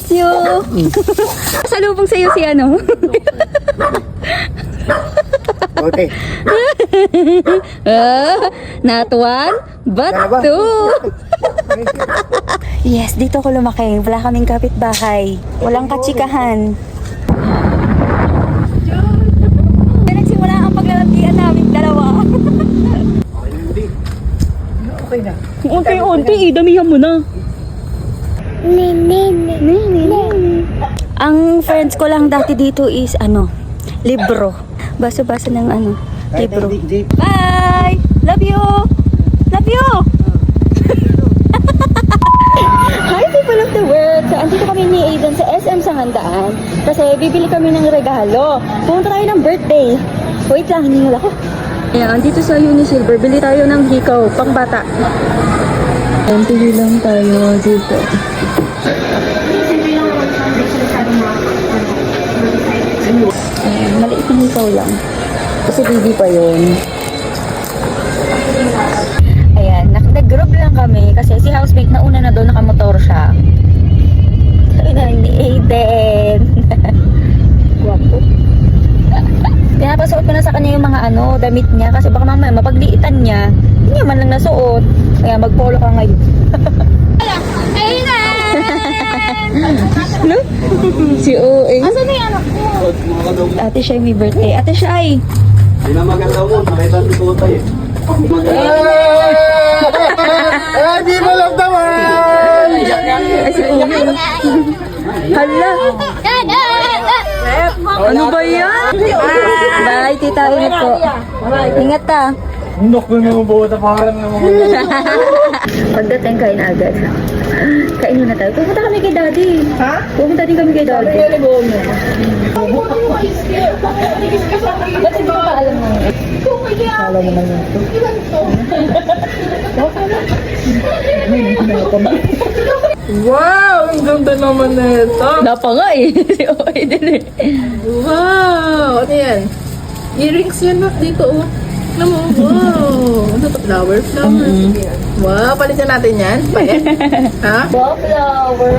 miss you. Salubong sa'yo si ano. Okay. Not one, but two. Yes, dito ko lumaki. Wala kaming kapitbahay. Walang katsikahan. Nagsimula ang paglalagyan namin dalawa. Okay na. Unti-unti, damihan mo na. Ang friends ko lang dati dito is libro. Basa-basa ng libro. Bye! Love you! Love you! Hi people of the world! So, andito kami ni Aiden sa SM Sangandaan kasi bibili kami ng regalo. Pumunta tayo ng birthday. Wait lang, hiningal ako. Ayan, dito sa Unisilver, bili tayo ng hikaw, pang bata. Ayan, pili lang tayo dito. Ayan, maliit na hikaw lang. Kasi baby pa yun. Ayan, nag-group lang kami kasi si housemate na una na doon, nakamotor siya. Sabi na ni Aiden. Guwapo. Pinapasuot ko na sa kanya yung mga damit niya kasi baka mamaya mapagliitan niya. Hindi niya man lang nasuot. Kaya mag-polo ka ngayon. No? Si OA. Asan na yung anak ko? Ate Shai may birthday. Ate Shai! Hindi na maganda mo. Nakita ko ito tayo. Di mo lang naman! Ay, si OA. Hala! Ano ba yan? Bye, tita. Ingat po. Ingat ta. Unok ko na mabuot ang pangalan ng mga Pagdating kain agad. Kain muna tayo. Pumunta kami kay daddy. Ha? Pumunta din kami kay daddy. Ba't hindi pa alam mo? Alam mo naman ito. Wow! Ang ganda naman na ito. Napa nga eh. Si OA din eh. Wow! Ano yan? Earrings yan na dito oh. Alam mo, wow! Ano to? Flower? Wow! Palitan natin yan? Pwede? Ha? Flower!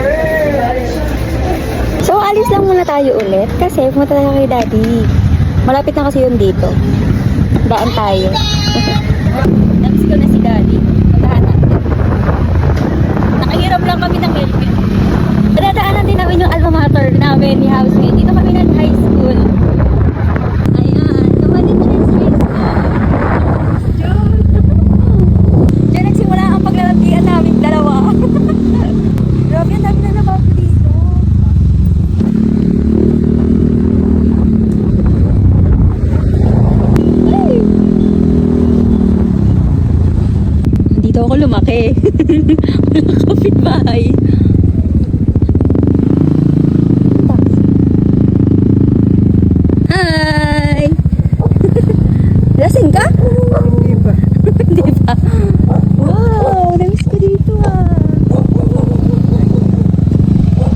So, alis lang muna tayo ulit kasi pumunta tayo kay daddy. Malapit na kasi yun dito. Daan tayo. Namiss ko na si daddy. Puntahan natin. Nakahiram lang kami ng helmet. Nadadaanan din namin yung alma mater namin ni housemate. Dito kami ng high school. Ayan. Tumanin Street. Diyan nagsimula ang paglalagyan namin dalawa. Grabe, ang dami na nabago dito. Ay! Dito ako lumaki. Walang kapitbahay. Hi! Lasing ka? Hindi pa. Hindi pa. Wow! Namiss ko dito ah.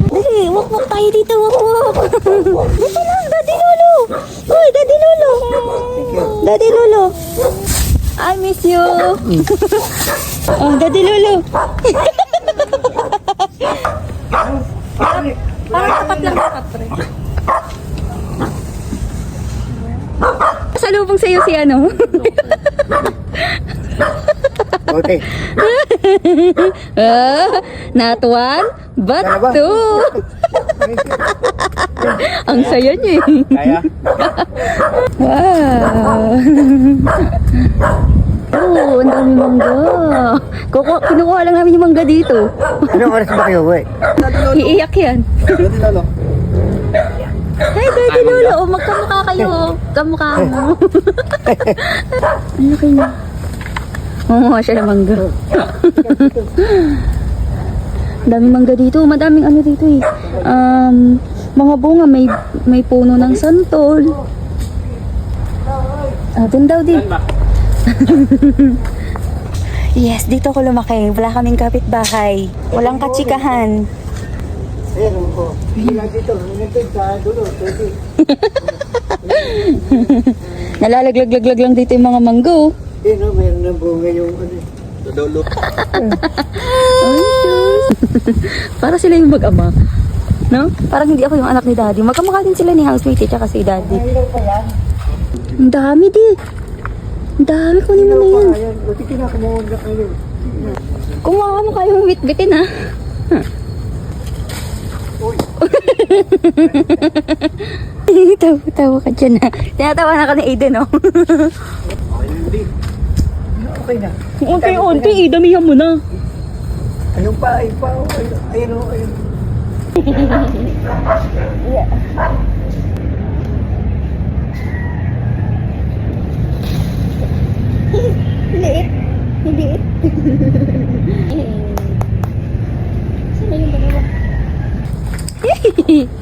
Dali, walk-walk tayo dito. Walk-walk. Dito lang, Daddy Lolo. Uy, Daddy Lolo. Daddy Lolo. I miss you. Oh, Daddy Lolo. Parang tapat lang sa kapre. Salubong sa'yo si ano. Okay. Not one, but two. Ang saya niya eh. Kaya? Wow. Oh, ang dami mangga. Kinukuha lang namin yung mangga dito. Anong oras ba kayo, boy? Iiyak yan. Dati lalo. Hi, Daddy Lolo. Oh, magkamukha kayo. Kamukha mo. Ang laki niya. Oo, siya na mangga. Daming mangga dito. Madaming ano dito eh. Mga bunga. May puno ng santol. Dun daw din. Yes, dito ko lumaki. Wala kaming kapitbahay. Walang katsikahan. Ayan, oo. Wala dito. Nangyayad sa dulo. Pwede. Nalalaglag-laglag lang dito yung mga manggo. Ayan, mayroon na bunga yung ano. Dulo. Ay, sus. Para sila yung mag-ama. No? Parang hindi ako yung anak ni daddy. Magkamukha din sila ni housemate tsaka si daddy. Mahirap pa yan. Ang dami di. Ang dami, kunin mo na yan. Ayan, buti kinakamuhan na kayo. Kung mo kayong bitbitin ha. Tawa ka dyan ha. Tinatawa na ka ni Aiden oh. Okay na. Unti-unti, damihan mo na. Ayun pa, ayun pa. Ayun o, ayun. Liit. Liit. Sino yung dalawa?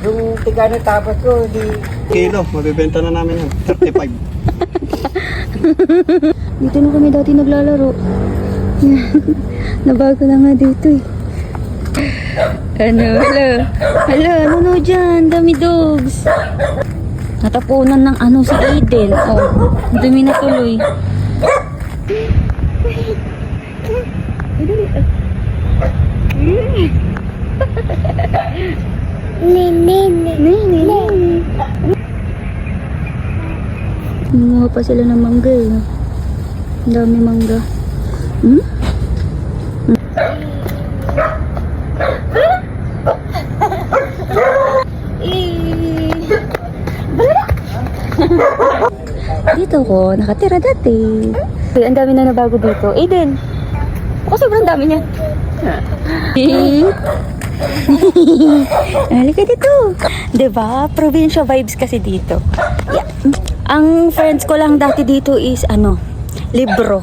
Yung tiga na tapas ko, di... Kilo, mabibenta na namin yan. 35. Dito na kami dati naglalaro. Nabago na nga dito eh. Ano, ano dyan? Dami dogs. Natapunan ng ano si Aiden. Oh, dumi na tuloy. Kumuha pa sila ng mangga eh. Ang dami mangga. Hmm? Dito ko nakatira dati. Ay, ang dami na nabago dito. Aiden, baka sobrang dami niya. Halika dito. Diba? Provincial vibes kasi dito. Yeah. Ang friends ko lang dati dito is ano, libro.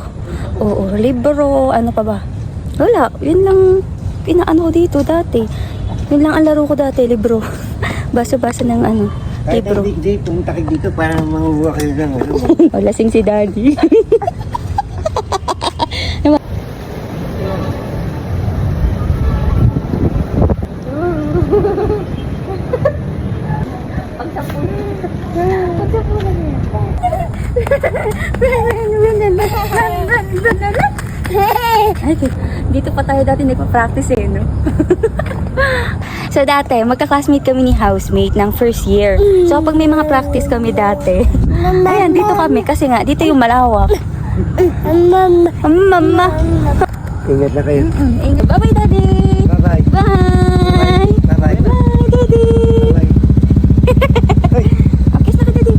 Oo, libro, ano pa ba? Wala, yun lang pinaano ko dito dati. Yun lang ang laro ko dati, libro. Basa-basa ng ano, Kahit libro. hindi, pumunta kayo dito para manguha kayo ng ano. O, lasing si daddy. Ay, dito pa tayo dati nagpa-practice eh, no? So dati, magka-classmate kami ni housemate ng first year. So pag may mga practice kami dati, ayan, dito kami kasi nga, dito yung malawak. Mama. Ingat na kayo. Ingat. Bye-bye, daddy. Bye-bye. Bye. Bye-bye. Bye, daddy. Bye-bye. Ay, Okay, na ka, daddy.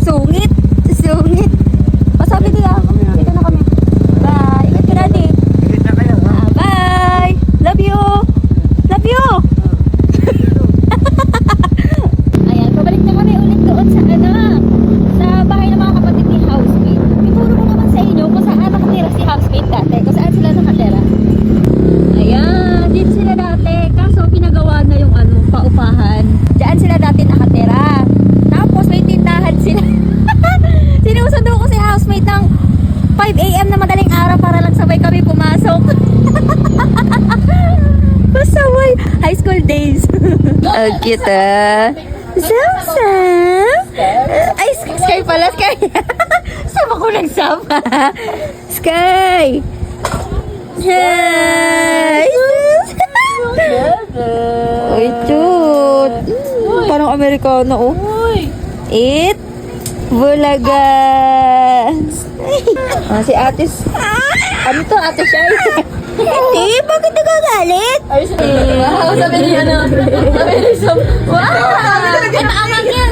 Sungit. Sungit. Pasabi di ah. Dito na kami. Bye. Ingat ka, daddy. ingat na kayo. Ha? Bye. Love you. Love you. Ayan, pabalik na kami ulit doon sa sa bahay ng mga kapatid ni housemate. Ituro ko naman sa inyo kung saan nakatira si housemate dati. Kung saan sila nakatira. Ayan, dito sila dati. Kaso pinagawa na yung paupahan. Diyan sila dati nakatira. Tapos may tindahan sila. Sinusundo ko si housemate ng 5 AM na madaling araw para lang sabay kami pumasok. Pasaway. High school days. Oh, kita. Sam-sam. Ay, Sky pala. Sky. Sama ko nagsama. Sky. Hi. Uy, cute. Parang Amerikano, oh. Eat. Bulaga. Si Atis. Ano to, Ate Shai? Hindi, bakit nagagalit? Wow, sabi niya na. Sabi niya sa... Wow! Ay, maangang yan!